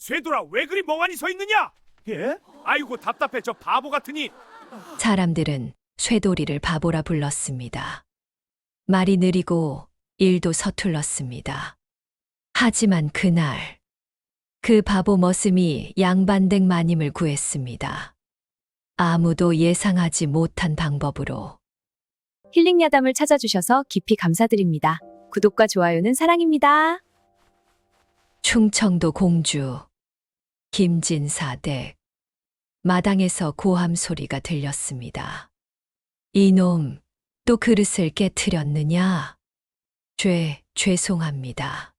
쇠돌아 왜 그리 멍하니 서 있느냐? 예? 아이고 답답해 저 바보 같으니. 사람들은 쇠돌이를 바보라 불렀습니다. 말이 느리고 일도 서툴렀습니다. 하지만 그날 그 바보 머슴이 양반댁 마님을 구했습니다. 아무도 예상하지 못한 방법으로. 힐링 야담을 찾아주셔서 깊이 감사드립니다. 구독과 좋아요는 사랑입니다. 충청도 공주 김진사 댁 마당에서 고함 소리가 들렸습니다. 이놈 또 그릇을 깨트렸느냐? 죄송합니다.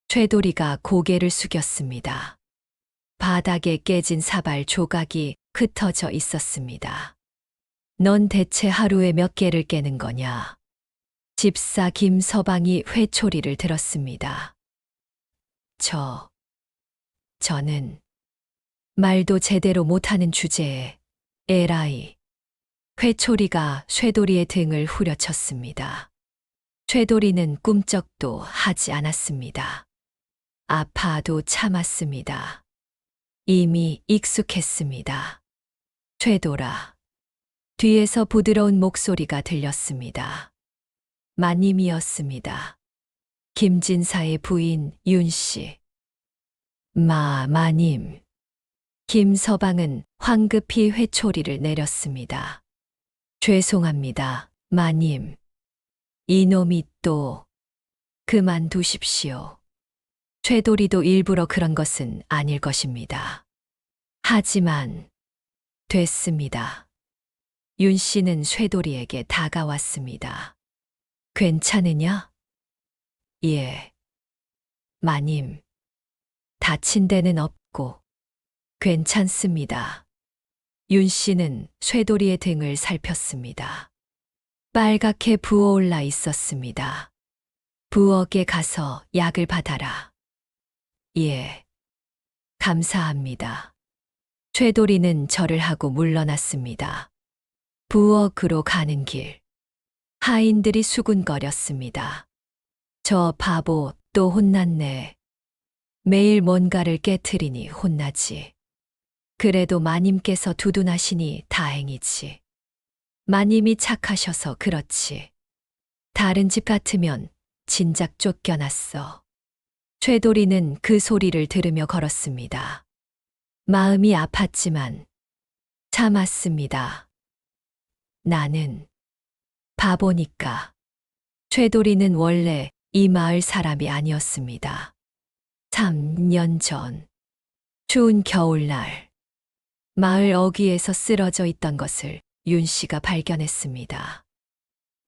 쇠돌이가 고개를 숙였습니다. 바닥에 깨진 사발 조각이 흩어져 있었습니다. 넌 대체 하루에 몇 개를 깨는 거냐? 집사 김서방이 회초리를 들었습니다. 저는 말도 제대로 못하는 주제에 에라이. 회초리가 쇠돌이의 등을 후려쳤습니다. 쇠돌이는 꿈쩍도 하지 않았습니다. 아파도 참았습니다. 이미 익숙했습니다. 쇠돌아. 뒤에서 부드러운 목소리가 들렸습니다. 마님이었습니다. 김진사의 부인 윤씨. 마님. 김서방은 황급히 회초리를 내렸습니다. 죄송합니다, 마님. 이놈이 또 그만두십시오. 쇠돌이도 일부러 그런 것은 아닐 것입니다. 하지만 됐습니다. 윤 씨는 쇠돌이에게 다가왔습니다. 괜찮으냐? 예. 마님. 다친 데는 없고 괜찮습니다. 윤 씨는 쇠돌이의 등을 살폈습니다. 빨갛게 부어올라 있었습니다. 부엌에 가서 약을 받아라. 예. 감사합니다. 쇠돌이는 절을 하고 물러났습니다. 부엌으로 가는 길. 하인들이 수군거렸습니다. 저 바보 또 혼났네. 매일 뭔가를 깨트리니 혼나지. 그래도 마님께서 두둔하시니 다행이지. 마님이 착하셔서 그렇지. 다른 집 같으면 진작 쫓겨났어. 쇠돌이는 그 소리를 들으며 걸었습니다. 마음이 아팠지만 참았습니다. 나는 바보니까. 쇠돌이는 원래 이 마을 사람이 아니었습니다. 3년 전 추운 겨울날 마을 어귀에서 쓰러져 있던 것을 윤 씨가 발견했습니다.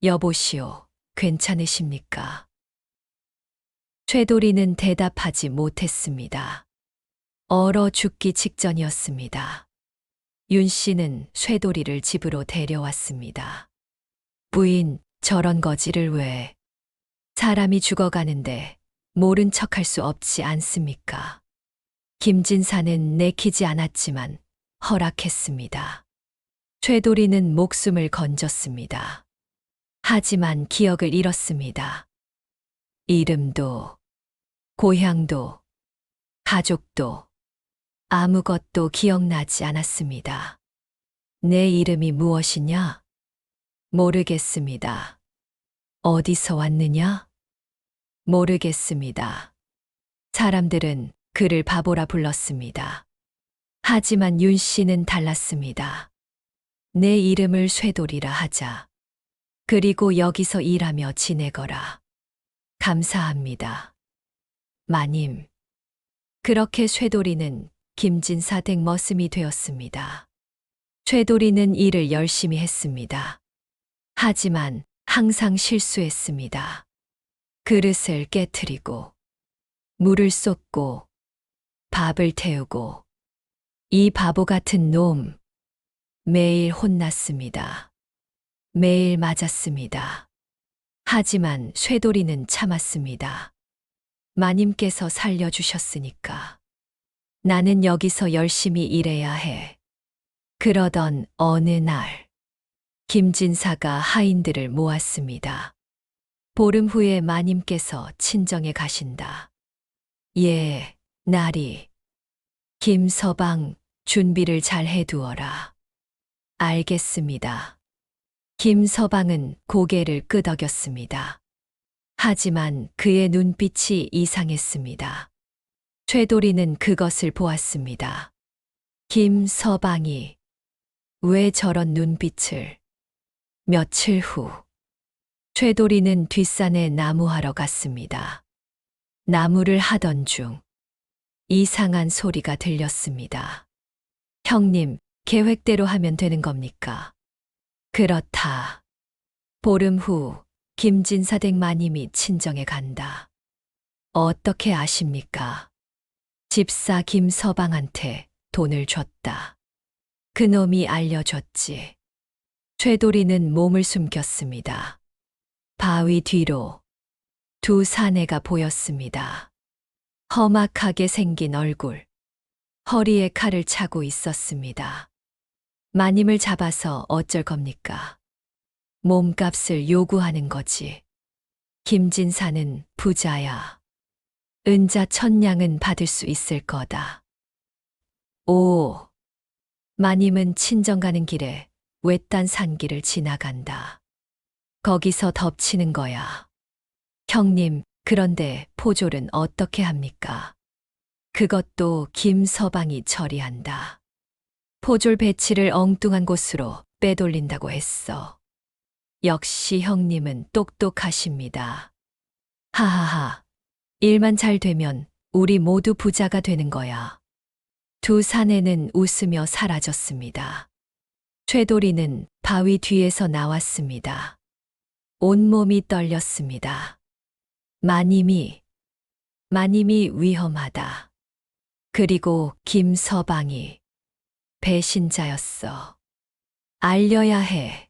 여보시오, 괜찮으십니까? 쇠돌이는 대답하지 못했습니다. 얼어 죽기 직전이었습니다. 윤 씨는 쇠돌이를 집으로 데려왔습니다. 부인, 저런 거지를 왜? 사람이 죽어가는데 모른 척할 수 없지 않습니까? 김진사는 내키지 않았지만 허락했습니다. 쇠돌이는 목숨을 건졌습니다. 하지만 기억을 잃었습니다. 이름도, 고향도, 가족도, 아무것도 기억나지 않았습니다. 내 이름이 무엇이냐? 모르겠습니다. 어디서 왔느냐? 모르겠습니다. 사람들은 그를 바보라 불렀습니다. 하지만 윤 씨는 달랐습니다. 내 이름을 쇠돌이라 하자. 그리고 여기서 일하며 지내거라. 감사합니다. 마님. 그렇게 쇠돌이는 김진사 댁 머슴이 되었습니다. 쇠돌이는 일을 열심히 했습니다. 하지만 항상 실수했습니다. 그릇을 깨트리고, 물을 쏟고, 밥을 태우고, 이 바보 같은 놈, 매일 혼났습니다. 매일 맞았습니다. 하지만 쇠돌이는 참았습니다. 마님께서 살려주셨으니까. 나는 여기서 열심히 일해야 해. 그러던 어느 날, 김진사가 하인들을 모았습니다. 보름 후에 마님께서 친정에 가신다. 예, 나리. 김서방, 준비를 잘 해두어라. 알겠습니다. 김서방은 고개를 끄덕였습니다. 하지만 그의 눈빛이 이상했습니다. 최도리는 그것을 보았습니다. 김서방이 왜 저런 눈빛을? 며칠 후, 최도리는 뒷산에 나무하러 갔습니다. 나무를 하던 중 이상한 소리가 들렸습니다. 형님, 계획대로 하면 되는 겁니까? 그렇다. 보름 후 김진사 댁 마님이 친정에 간다. 어떻게 아십니까? 집사 김서방한테 돈을 줬다. 그놈이 알려줬지. 최도리는 몸을 숨겼습니다. 바위 뒤로 두 사내가 보였습니다. 험악하게 생긴 얼굴, 허리에 칼을 차고 있었습니다. 마님을 잡아서 어쩔 겁니까? 몸값을 요구하는 거지. 김진사는 부자야. 은자 1000냥은 받을 수 있을 거다. 오, 마님은 친정 가는 길에 외딴 산길을 지나간다. 거기서 덮치는 거야. 형님, 그런데 포졸은 어떻게 합니까? 그것도 김서방이 처리한다. 포졸 배치를 엉뚱한 곳으로 빼돌린다고 했어. 역시 형님은 똑똑하십니다. 하하하. 일만 잘 되면 우리 모두 부자가 되는 거야. 두 사내는 웃으며 사라졌습니다. 최도리는 바위 뒤에서 나왔습니다. 온몸이 떨렸습니다. 마님이 위험하다. 그리고 김서방이 배신자였어. 알려야 해.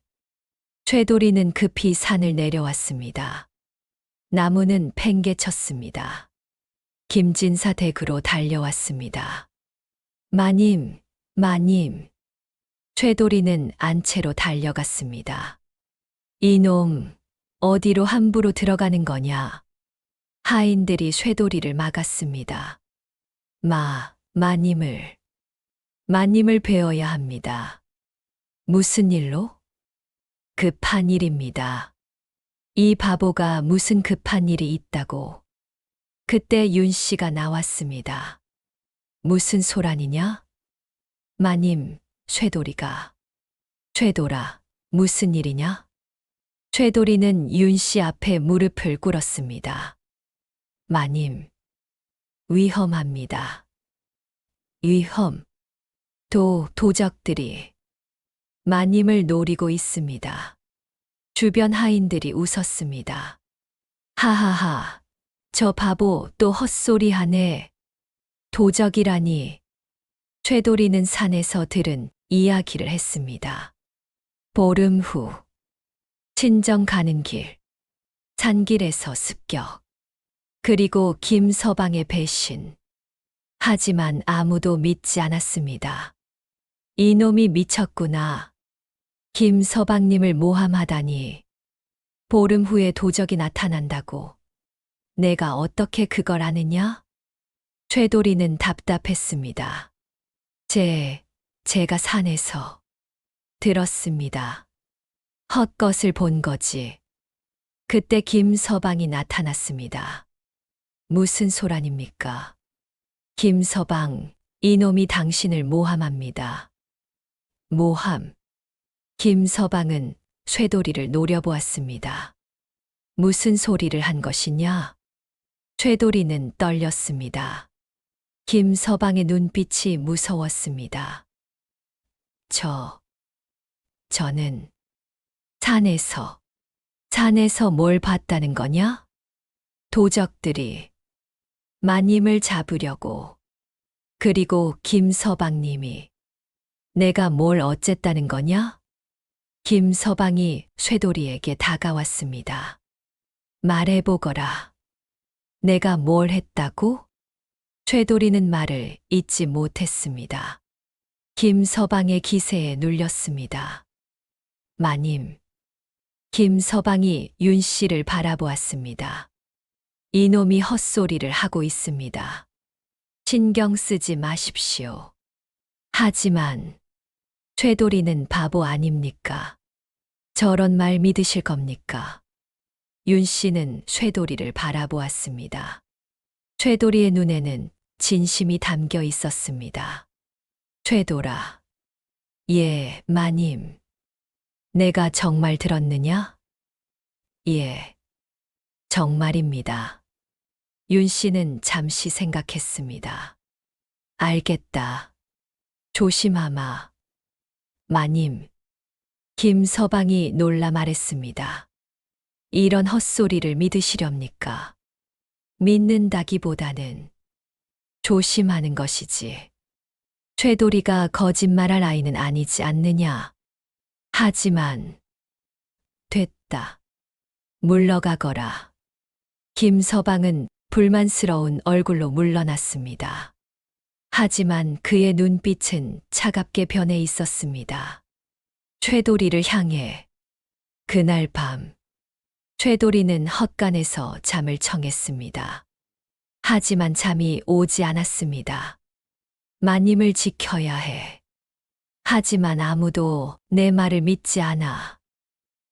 최도리는 급히 산을 내려왔습니다. 나무는 팽개쳤습니다. 김진사 댁으로 달려왔습니다. 마님. 최도리는 안채로 달려갔습니다. 이놈, 어디로 함부로 들어가는 거냐? 하인들이 쇠도리를 막았습니다. 마님을 뵈어야 합니다. 무슨 일로? 급한 일입니다. 이 바보가 무슨 급한 일이 있다고. 그때 윤 씨가 나왔습니다. 무슨 소란이냐? 마님, 쇠도리가. 쇠돌아, 무슨 일이냐? 쇠도리는 윤 씨 앞에 무릎을 꿇었습니다. 마님, 위험합니다. 위험. 도적들이 마님을 노리고 있습니다. 주변 하인들이 웃었습니다. 하하하, 저 바보 또 헛소리 하네. 도적이라니. 최도리는 산에서 들은 이야기를 했습니다. 보름 후, 친정 가는 길, 산길에서 습격, 그리고 김서방의 배신. 하지만 아무도 믿지 않았습니다. 이놈이 미쳤구나. 김서방님을 모함하다니. 보름 후에 도적이 나타난다고. 내가 어떻게 그걸 아느냐? 최도리는 답답했습니다. 제가 산에서 들었습니다. 헛것을 본 거지. 그때 김서방이 나타났습니다. 무슨 소란입니까? 김서방, 이놈이 당신을 모함합니다. 모함. 김서방은 쇠도리를 노려보았습니다. 무슨 소리를 한 것이냐? 쇠도리는 떨렸습니다. 김서방의 눈빛이 무서웠습니다. 저는 산에서 뭘 봤다는 거냐? 도적들이 마님을 잡으려고. 그리고 김서방님이 내가 뭘 어쨌다는 거냐? 김서방이 쇠도리에게 다가왔습니다. 말해보거라. 내가 뭘 했다고? 쇠도리는 말을 잇지 못했습니다. 김서방의 기세에 눌렸습니다. 마님. 김서방이 윤 씨를 바라보았습니다. 이놈이 헛소리를 하고 있습니다. 신경 쓰지 마십시오. 하지만 최도리는 바보 아닙니까? 저런 말 믿으실 겁니까? 윤 씨는 쇠도리를 바라보았습니다. 쇠도리의 눈에는 진심이 담겨 있었습니다. 쇠도라. 예, 마님. 내가 정말 들었느냐? 예, 정말입니다. 윤 씨는 잠시 생각했습니다. 알겠다. 조심하마. 마님. 김서방이 놀라 말했습니다. 이런 헛소리를 믿으시렵니까? 믿는다기보다는 조심하는 것이지. 최도리가 거짓말할 아이는 아니지 않느냐? 하지만 됐다. 물러가거라. 김서방은 불만스러운 얼굴로 물러났습니다. 하지만 그의 눈빛은 차갑게 변해 있었습니다. 최도리를 향해. 그날 밤 최도리는 헛간에서 잠을 청했습니다. 하지만 잠이 오지 않았습니다. 마님을 지켜야 해. 하지만 아무도 내 말을 믿지 않아.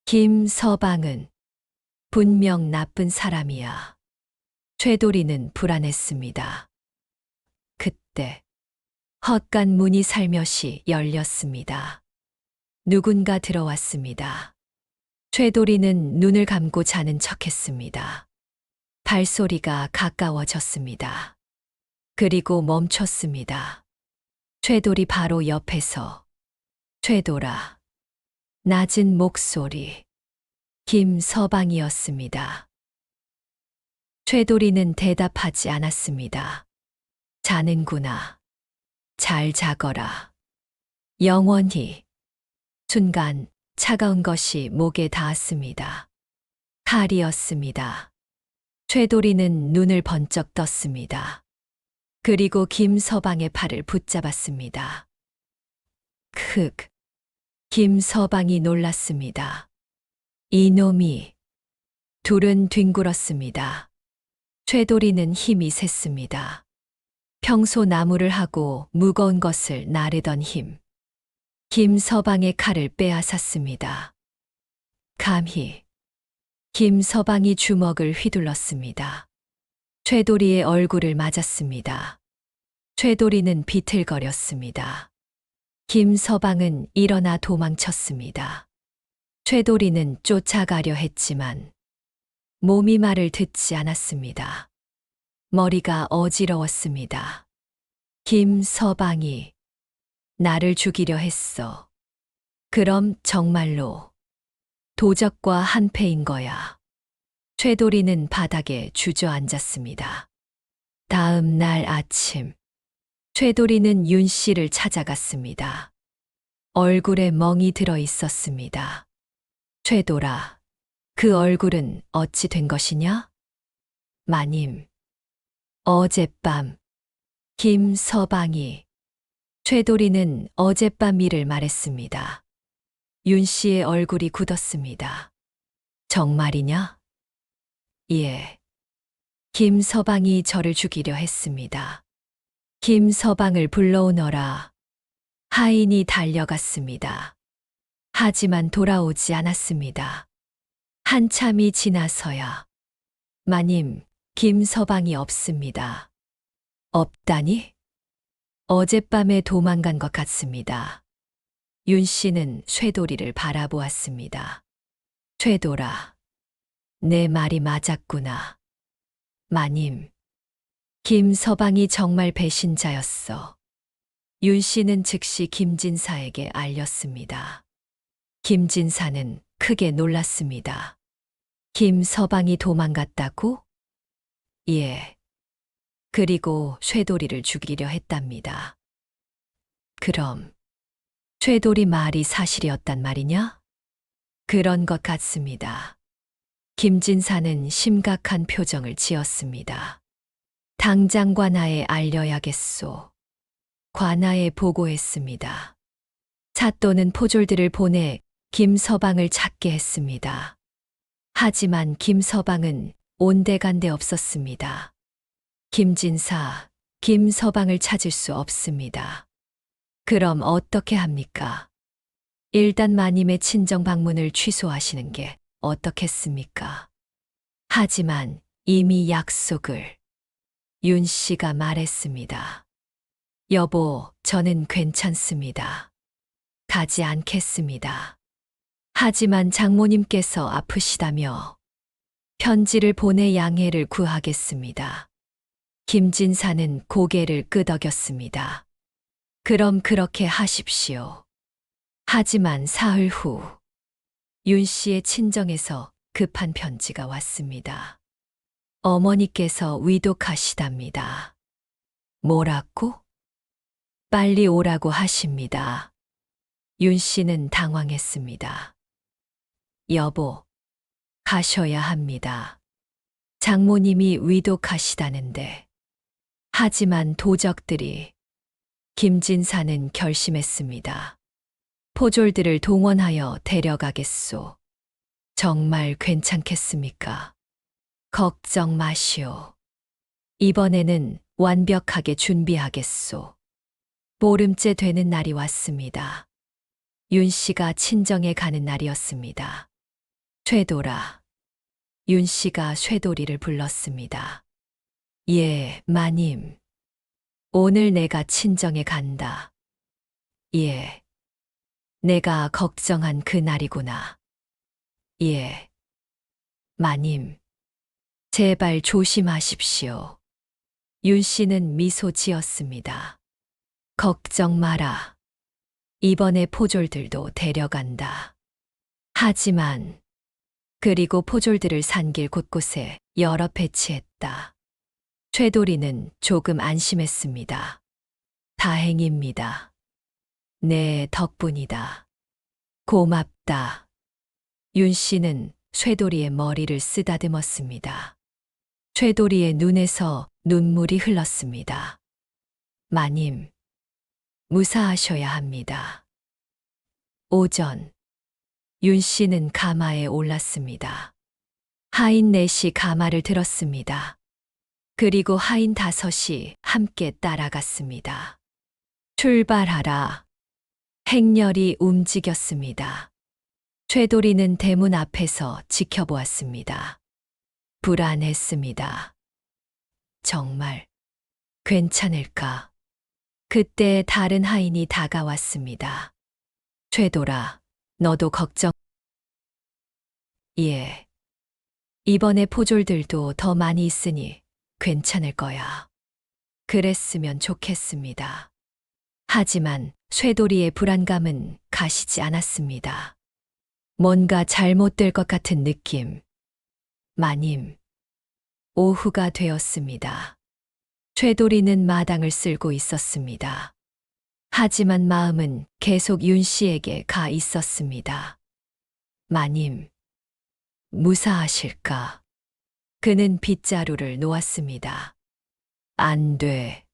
김서방은 분명 나쁜 사람이야. 최도리는 불안했습니다. 그때 헛간 문이 살며시 열렸습니다. 누군가 들어왔습니다. 최도리는 눈을 감고 자는 척했습니다. 발소리가 가까워졌습니다. 그리고 멈췄습니다. 최도리 바로 옆에서. 최도라. 낮은 목소리. 김서방이었습니다. 최도리는 대답하지 않았습니다. 자는구나. 잘 자거라. 영원히. 순간 차가운 것이 목에 닿았습니다. 칼이었습니다. 최도리는 눈을 번쩍 떴습니다. 그리고 김서방의 팔을 붙잡았습니다. 김서방이 놀랐습니다. 이놈이. 둘은 뒹굴었습니다. 최도리는 힘이 셌습니다. 평소 나무를 하고 무거운 것을 나르던 힘. 김서방의 칼을 빼앗았습니다. 감히. 김서방이 주먹을 휘둘렀습니다. 최도리의 얼굴을 맞았습니다. 최도리는 비틀거렸습니다. 김서방은 일어나 도망쳤습니다. 최도리는 쫓아가려 했지만 몸이 말을 듣지 않았습니다. 머리가 어지러웠습니다. 김서방이 나를 죽이려 했어. 그럼 정말로 도적과 한패인 거야. 최도리는 바닥에 주저앉았습니다. 다음 날 아침, 최도리는 윤 씨를 찾아갔습니다. 얼굴에 멍이 들어 있었습니다. 최도라, 그 얼굴은 어찌 된 것이냐? 마님, 어젯밤, 김서방이. 최도리는 어젯밤 일을 말했습니다. 윤 씨의 얼굴이 굳었습니다. 정말이냐? 예. 김서방이 저를 죽이려 했습니다. 김서방을 불러오너라. 하인이 달려갔습니다. 하지만 돌아오지 않았습니다. 한참이 지나서야. 마님, 김서방이 없습니다. 없다니? 어젯밤에 도망간 것 같습니다. 윤 씨는 쇠도리를 바라보았습니다. 쇠도라, 내 말이 맞았구나. 마님, 김서방이 정말 배신자였어. 윤 씨는 즉시 김진사에게 알렸습니다. 김진사는 크게 놀랐습니다. 김서방이 도망갔다고? 예. 그리고 쇠도리를 죽이려 했답니다. 그럼 쇠도리 말이 사실이었단 말이냐? 그런 것 같습니다. 김진사는 심각한 표정을 지었습니다. 당장 관아에 알려야겠소. 관아에 보고했습니다. 사또는 포졸들을 보내 김서방을 찾게 했습니다. 하지만 김서방은 온데간데 없었습니다. 김진사, 김서방을 찾을 수 없습니다. 그럼 어떻게 합니까? 일단 마님의 친정 방문을 취소하시는 게 어떻겠습니까? 하지만 이미 약속을 윤 씨가 말했습니다. 여보, 저는 괜찮습니다. 가지 않겠습니다. 하지만 장모님께서 아프시다며 편지를 보내 양해를 구하겠습니다. 김진사는 고개를 끄덕였습니다. 그럼 그렇게 하십시오. 하지만 사흘 후 윤 씨의 친정에서 급한 편지가 왔습니다. 어머니께서 위독하시답니다. 뭐라고? 빨리 오라고 하십니다. 윤 씨는 당황했습니다. 여보, 가셔야 합니다. 장모님이 위독하시다는데. 하지만 도적들이 김진사는 결심했습니다. 포졸들을 동원하여 데려가겠소. 정말 괜찮겠습니까? 걱정 마시오. 이번에는 완벽하게 준비하겠소. 보름째 되는 날이 왔습니다. 윤 씨가 친정에 가는 날이었습니다. 쇠돌아. 윤 씨가 쇠돌이를 불렀습니다. 예, 마님. 오늘 내가 친정에 간다. 예. 내가 걱정한 그 날이구나. 예. 마님. 제발 조심하십시오. 윤 씨는 미소 지었습니다. 걱정 마라. 이번에 포졸들도 데려간다. 하지만 그리고 포졸들을 산길 곳곳에 여러 배치했다. 쇠돌이는 조금 안심했습니다. 다행입니다. 네, 덕분이다. 고맙다. 윤 씨는 쇠돌이의 머리를 쓰다듬었습니다. 쇠돌이의 눈에서 눈물이 흘렀습니다. 마님, 무사하셔야 합니다. 오전, 윤 씨는 가마에 올랐습니다. 하인 넷이 가마를 들었습니다. 그리고 하인 5이 함께 따라갔습니다. 출발하라. 행렬이 움직였습니다. 쇠돌이는 대문 앞에서 지켜보았습니다. 불안했습니다. 정말 괜찮을까? 그때 다른 하인이 다가왔습니다. 쇠돌아, 너도 걱정. 예. 이번에 포졸들도 더 많이 있으니 괜찮을 거야. 그랬으면 좋겠습니다. 하지만 쇠돌이의 불안감은 가시지 않았습니다. 뭔가 잘못될 것 같은 느낌. 마님. 오후가 되었습니다. 쇠돌이는 마당을 쓸고 있었습니다. 하지만 마음은 계속 윤 씨에게 가 있었습니다. 마님. 무사하실까? 그는 빗자루를 놓았습니다. 안 돼.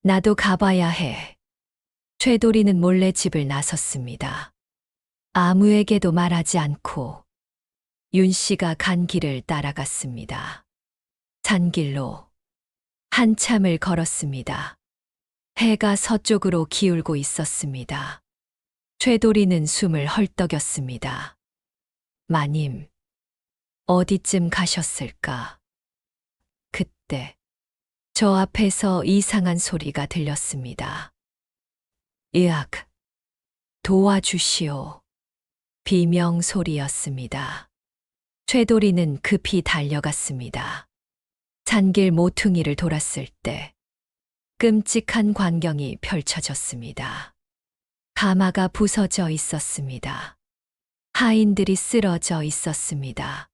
나도 가봐야 해. 쇠돌이는 몰래 집을 나섰습니다. 아무에게도 말하지 않고 윤 씨가 간 길을 따라갔습니다. 산길로 한참을 걸었습니다. 해가 서쪽으로 기울고 있었습니다. 쇠돌이는 숨을 헐떡였습니다. 마님, 어디쯤 가셨을까? 그때 저 앞에서 이상한 소리가 들렸습니다. 으악, 도와주시오. 비명 소리였습니다. 쇠돌이는 급히 달려갔습니다. 산길 모퉁이를 돌았을 때 끔찍한 광경이 펼쳐졌습니다. 가마가 부서져 있었습니다. 하인들이 쓰러져 있었습니다.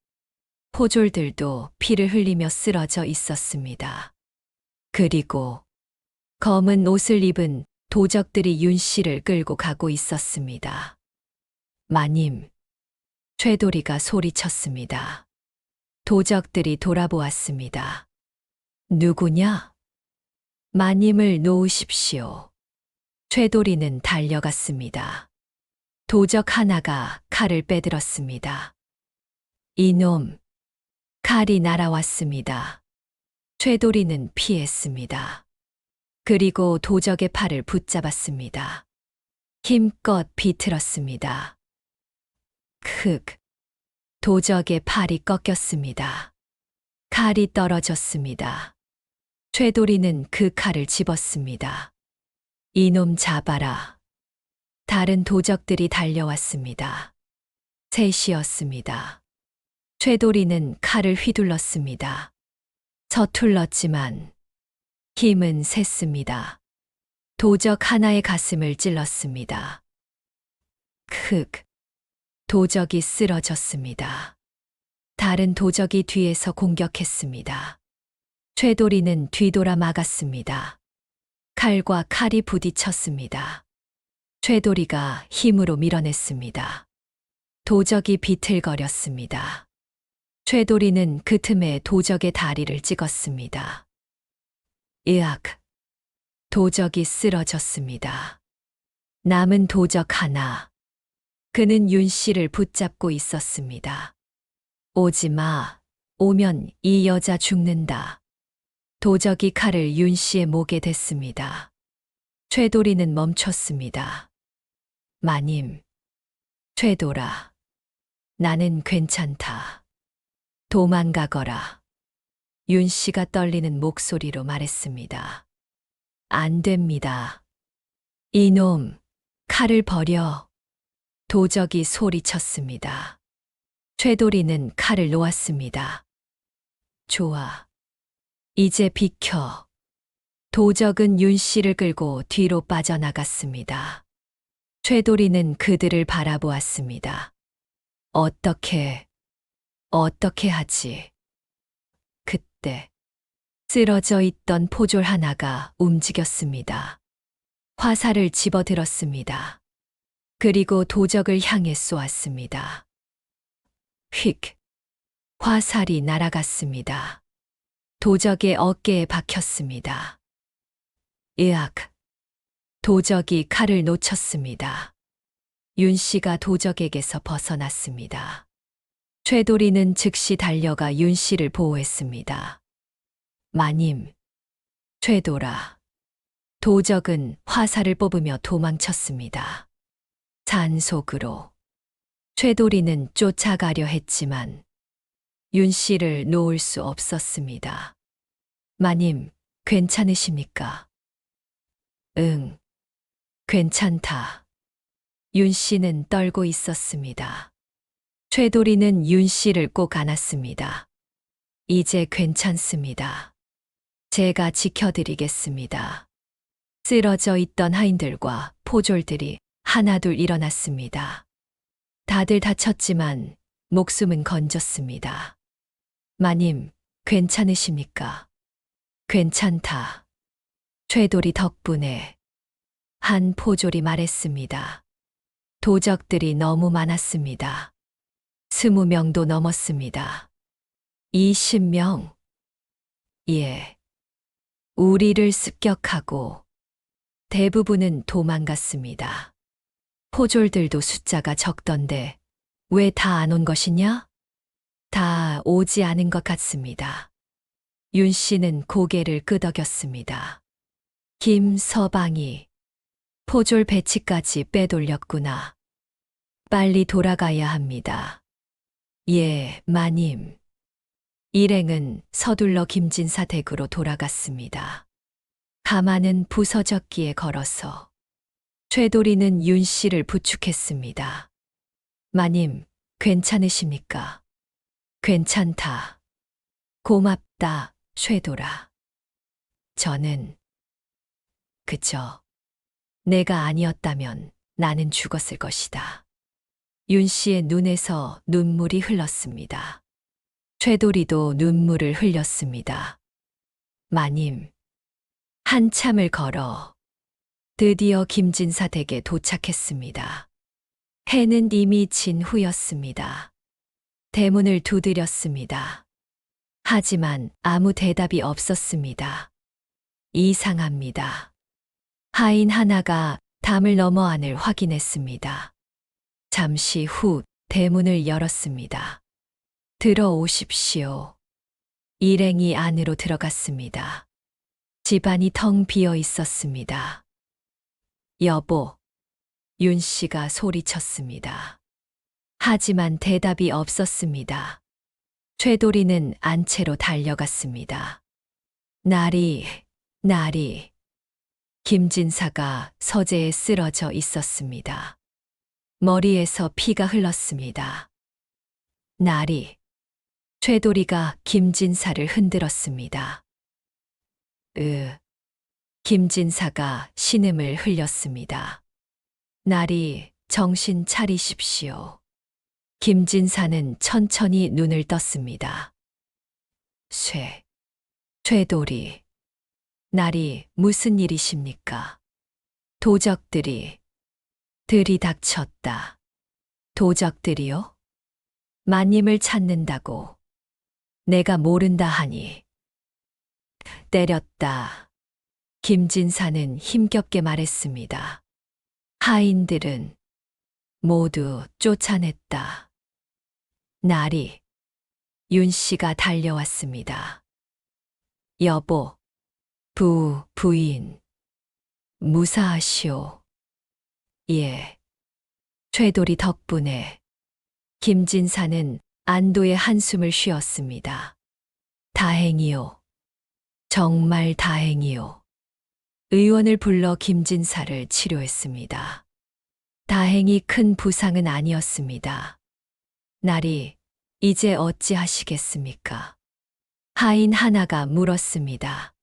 포졸들도 피를 흘리며 쓰러져 있었습니다. 그리고 검은 옷을 입은 도적들이 윤 씨를 끌고 가고 있었습니다. 마님, 쇠돌이가 소리쳤습니다. 도적들이 돌아보았습니다. 누구냐? 마님을 놓으십시오. 쇠돌이는 달려갔습니다. 도적 하나가 칼을 빼들었습니다. 이놈, 칼이 날아왔습니다. 쇠돌이는 피했습니다. 그리고 도적의 팔을 붙잡았습니다. 힘껏 비틀었습니다. 도적의 팔이 꺾였습니다. 칼이 떨어졌습니다. 최도리는 그 칼을 집었습니다. 이놈 잡아라. 다른 도적들이 달려왔습니다. 셋이었습니다. 최도리는 칼을 휘둘렀습니다. 서툴렀지만 힘은 셌습니다. 도적 하나의 가슴을 찔렀습니다. 도적이 쓰러졌습니다. 다른 도적이 뒤에서 공격했습니다. 최도리는 뒤돌아 막았습니다. 칼과 칼이 부딪혔습니다. 최도리가 힘으로 밀어냈습니다. 도적이 비틀거렸습니다. 최도리는 그 틈에 도적의 다리를 찍었습니다. 으악! 도적이 쓰러졌습니다. 남은 도적 하나. 그는 윤 씨를 붙잡고 있었습니다. 오지 마. 오면 이 여자 죽는다. 도적이 칼을 윤 씨의 목에 댔습니다. 최도리는 멈췄습니다. 마님. 최도라. 나는 괜찮다. 도망가거라. 윤 씨가 떨리는 목소리로 말했습니다. 안 됩니다. 이놈, 칼을 버려. 도적이 소리쳤습니다. 최도리는 칼을 놓았습니다. 좋아. 이제 비켜. 도적은 윤 씨를 끌고 뒤로 빠져나갔습니다. 최도리는 그들을 바라보았습니다. 어떻게 하지? 그때 쓰러져 있던 포졸 하나가 움직였습니다. 화살을 집어들었습니다. 그리고 도적을 향해 쏘았습니다. 휙! 화살이 날아갔습니다. 도적의 어깨에 박혔습니다. 으악! 도적이 칼을 놓쳤습니다. 윤 씨가 도적에게서 벗어났습니다. 최도리는 즉시 달려가 윤 씨를 보호했습니다. 마님, 최도라. 도적은 화살을 뽑으며 도망쳤습니다. 산속으로. 최도리는 쫓아가려 했지만 윤 씨를 놓을 수 없었습니다. 마님, 괜찮으십니까? 응, 괜찮다. 윤 씨는 떨고 있었습니다. 최도리는 윤 씨를 꼭 안았습니다. 이제 괜찮습니다. 제가 지켜드리겠습니다. 쓰러져 있던 하인들과 포졸들이 하나둘 일어났습니다. 다들 다쳤지만 목숨은 건졌습니다. 마님, 괜찮으십니까? 괜찮다. 최도리 덕분에 한 포졸이 말했습니다. 도적들이 너무 많았습니다. 20명도 넘었습니다. 20명. 예. 우리를 습격하고 대부분은 도망갔습니다. 포졸들도 숫자가 적던데 왜 다 안 온 것이냐? 다 오지 않은 것 같습니다. 윤 씨는 고개를 끄덕였습니다. 김서방이 포졸 배치까지 빼돌렸구나. 빨리 돌아가야 합니다. 예, 마님. 일행은 서둘러 김진사 댁으로 돌아갔습니다. 가마는 부서졌기에 걸어서 최도리는 윤 씨를 부축했습니다. 마님, 괜찮으십니까? 괜찮다. 고맙다, 최도라. 저는 그저 내가 아니었다면 나는 죽었을 것이다. 윤 씨의 눈에서 눈물이 흘렀습니다. 최도리도 눈물을 흘렸습니다. 마님, 한참을 걸어 드디어 김진사 댁에 도착했습니다. 해는 이미 진 후였습니다. 대문을 두드렸습니다. 하지만 아무 대답이 없었습니다. 이상합니다. 하인 하나가 담을 넘어 안을 확인했습니다. 잠시 후 대문을 열었습니다. 들어오십시오. 일행이 안으로 들어갔습니다. 집안이 텅 비어 있었습니다. 여보, 윤 씨가 소리쳤습니다. 하지만 대답이 없었습니다. 최도리는 안채로 달려갔습니다. 나리. 김진사가 서재에 쓰러져 있었습니다. 머리에서 피가 흘렀습니다. 나리. 최도리가 김진사를 흔들었습니다. 김진사가 신음을 흘렸습니다. 나리, 정신 차리십시오. 김진사는 천천히 눈을 떴습니다. 최도리. 나리, 무슨 일이십니까? 도적들이 들이닥쳤다. 도적들이요? 마님을 찾는다고. 내가 모른다 하니. 때렸다. 김진사는 힘겹게 말했습니다. 하인들은 모두 쫓아냈다. 나리. 윤 씨가 달려왔습니다. 여보. 부인. 무사하시오. 예. 최도리 덕분에. 김진사는 안도의 한숨을 쉬었습니다. 다행이요. 정말 다행이요. 의원을 불러 김진사를 치료했습니다. 다행히 큰 부상은 아니었습니다. 나리, 이제 어찌하시겠습니까? 하인 하나가 물었습니다.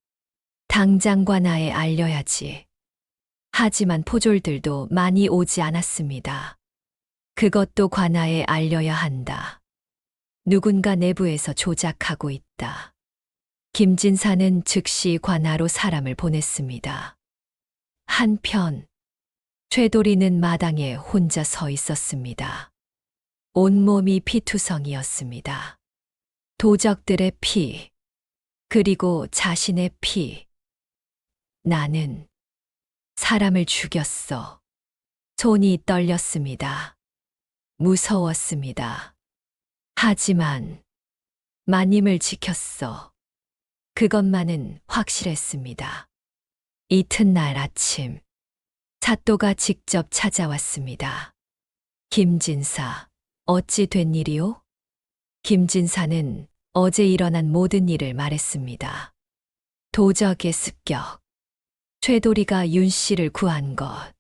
당장 관아에 알려야지. 하지만 포졸들도 많이 오지 않았습니다. 그것도 관아에 알려야 한다. 누군가 내부에서 조작하고 있다. 김진사는 즉시 관아로 사람을 보냈습니다. 한편 최도리는 마당에 혼자 서 있었습니다. 온몸이 피투성이었습니다. 도적들의 피, 그리고 자신의 피. 나는 사람을 죽였어. 손이 떨렸습니다. 무서웠습니다. 하지만 마님을 지켰어. 그것만은 확실했습니다. 이튿날 아침, 사또가 직접 찾아왔습니다. 김진사, 어찌 된 일이오? 김진사는 어제 일어난 모든 일을 말했습니다. 도적의 습격, 최도리가 윤 씨를 구한 것,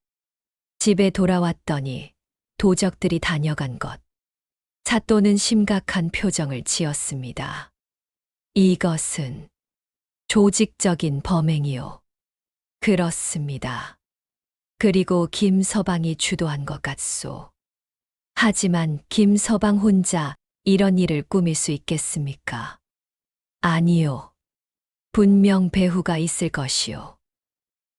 집에 돌아왔더니 도적들이 다녀간 것. 사또는 심각한 표정을 지었습니다. 이것은 조직적인 범행이요. 그렇습니다. 그리고 김서방이 주도한 것 같소. 하지만 김서방 혼자 이런 일을 꾸밀 수 있겠습니까? 아니요. 분명 배후가 있을 것이요.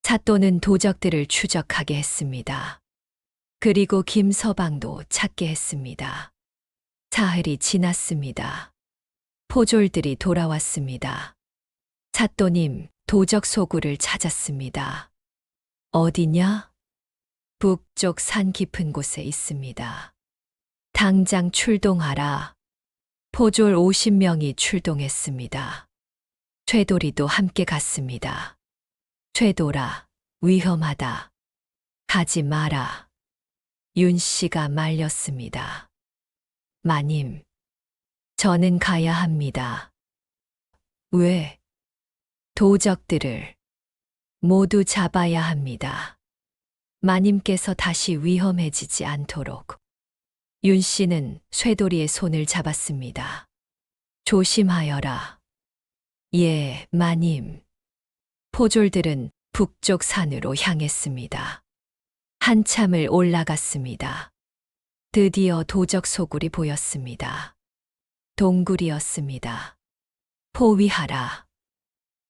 사또는 도적들을 추적하게 했습니다. 그리고 김서방도 찾게 했습니다. 사흘이 지났습니다. 포졸들이 돌아왔습니다. 사또님, 도적 소굴을 찾았습니다. 어디냐? 북쪽 산 깊은 곳에 있습니다. 당장 출동하라. 포졸 50명이 출동했습니다. 최도리도 함께 갔습니다. 최도라, 위험하다. 가지 마라. 윤 씨가 말렸습니다. 마님, 저는 가야 합니다. 왜? 도적들을 모두 잡아야 합니다. 마님께서 다시 위험해지지 않도록. 윤 씨는 쇠도리의 손을 잡았습니다. 조심하여라. 예, 마님. 포졸들은 북쪽 산으로 향했습니다. 한참을 올라갔습니다. 드디어 도적 소굴이 보였습니다. 동굴이었습니다. 포위하라.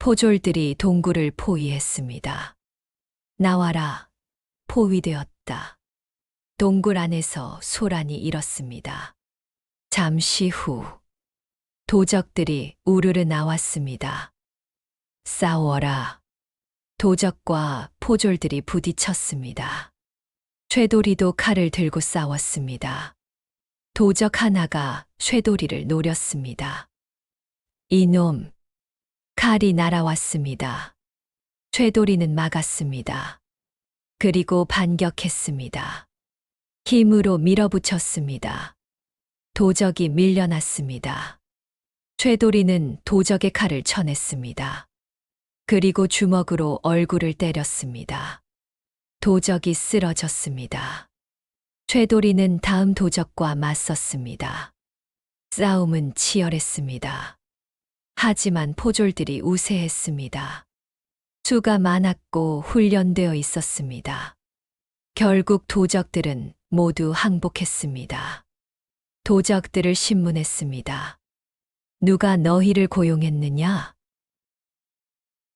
포졸들이 동굴을 포위했습니다. 나와라. 포위되었다. 동굴 안에서 소란이 일었습니다. 잠시 후 도적들이 우르르 나왔습니다. 싸워라. 도적과 포졸들이 부딪혔습니다. 쇠도리도 칼을 들고 싸웠습니다. 도적 하나가 쇠도리를 노렸습니다. 이놈, 칼이 날아왔습니다. 최도리는 막았습니다. 그리고 반격했습니다. 힘으로 밀어붙였습니다. 도적이 밀려났습니다. 최도리는 도적의 칼을 쳐냈습니다. 그리고 주먹으로 얼굴을 때렸습니다. 도적이 쓰러졌습니다. 최도리는 다음 도적과 맞섰습니다. 싸움은 치열했습니다. 하지만 포졸들이 우세했습니다. 수가 많았고 훈련되어 있었습니다. 결국 도적들은 모두 항복했습니다. 도적들을 신문했습니다. 누가 너희를 고용했느냐?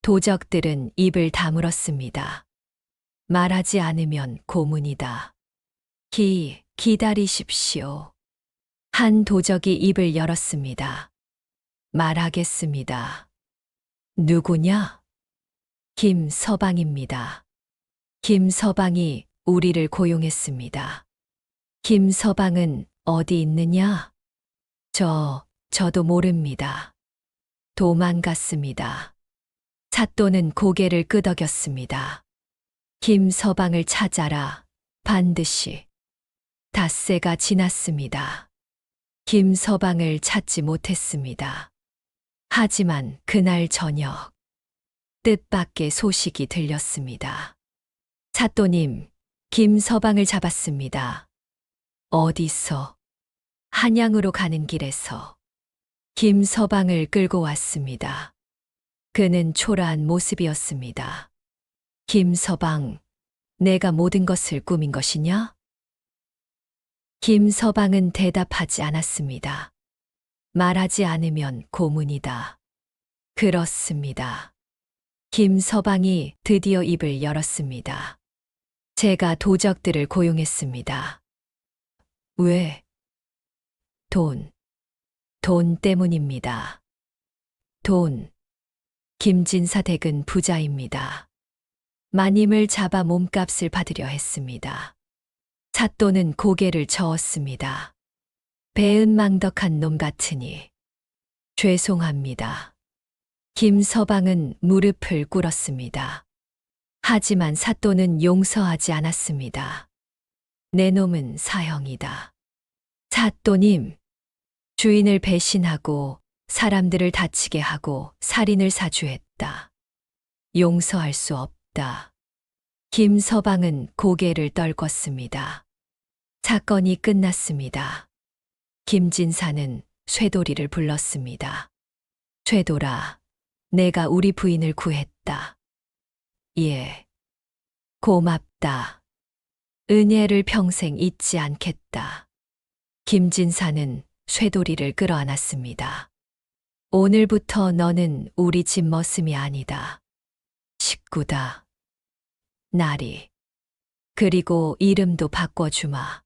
도적들은 입을 다물었습니다. 말하지 않으면 고문이다. 기다리십시오. 한 도적이 입을 열었습니다. 말하겠습니다. 누구냐? 김서방입니다. 김서방이 우리를 고용했습니다. 김서방은 어디 있느냐? 저도 모릅니다. 도망갔습니다. 사또는 고개를 끄덕였습니다. 김서방을 찾아라. 반드시. 닷새가 지났습니다. 김서방을 찾지 못했습니다. 하지만 그날 저녁, 뜻밖의 소식이 들렸습니다. 사또님, 김서방을 잡았습니다. 어디서? 한양으로 가는 길에서. 김서방을 끌고 왔습니다. 그는 초라한 모습이었습니다. 김서방, 내가 모든 것을 꾸민 것이냐? 김서방은 대답하지 않았습니다. 말하지 않으면 고문이다. 그렇습니다. 김서방이 드디어 입을 열었습니다. 제가 도적들을 고용했습니다. 왜? 돈 때문입니다. 돈. 김진사 댁은 부자입니다. 마님을 잡아 몸값을 받으려 했습니다. 사또는 고개를 저었습니다. 배은망덕한 놈 같으니. 죄송합니다. 김서방은 무릎을 꿇었습니다. 하지만 사또는 용서하지 않았습니다. 내 놈은 사형이다. 사또님, 주인을 배신하고 사람들을 다치게 하고 살인을 사주했다. 용서할 수 없다. 김서방은 고개를 떨궜습니다. 사건이 끝났습니다. 김진사는 쇠도리를 불렀습니다. 쇠돌아, 내가 우리 부인을 구했다. 예. 고맙다. 은혜를 평생 잊지 않겠다. 김진사는 쇠도리를 끌어안았습니다. 오늘부터 너는 우리 집 머슴이 아니다. 식구다. 나리. 그리고 이름도 바꿔주마.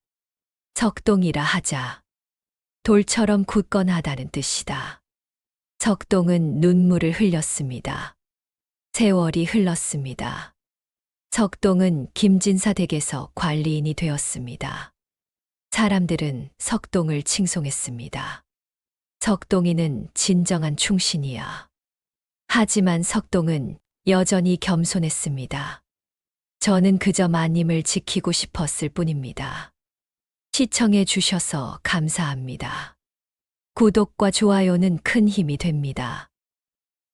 석동이라 하자. 돌처럼 굳건하다는 뜻이다. 석동은 눈물을 흘렸습니다. 세월이 흘렀습니다. 석동은 김진사 댁에서 관리인이 되었습니다. 사람들은 석동을 칭송했습니다. 석동이는 진정한 충신이야. 하지만 석동은 여전히 겸손했습니다. 저는 그저 마님을 지키고 싶었을 뿐입니다. 시청해 주셔서 감사합니다. 구독과 좋아요는 큰 힘이 됩니다.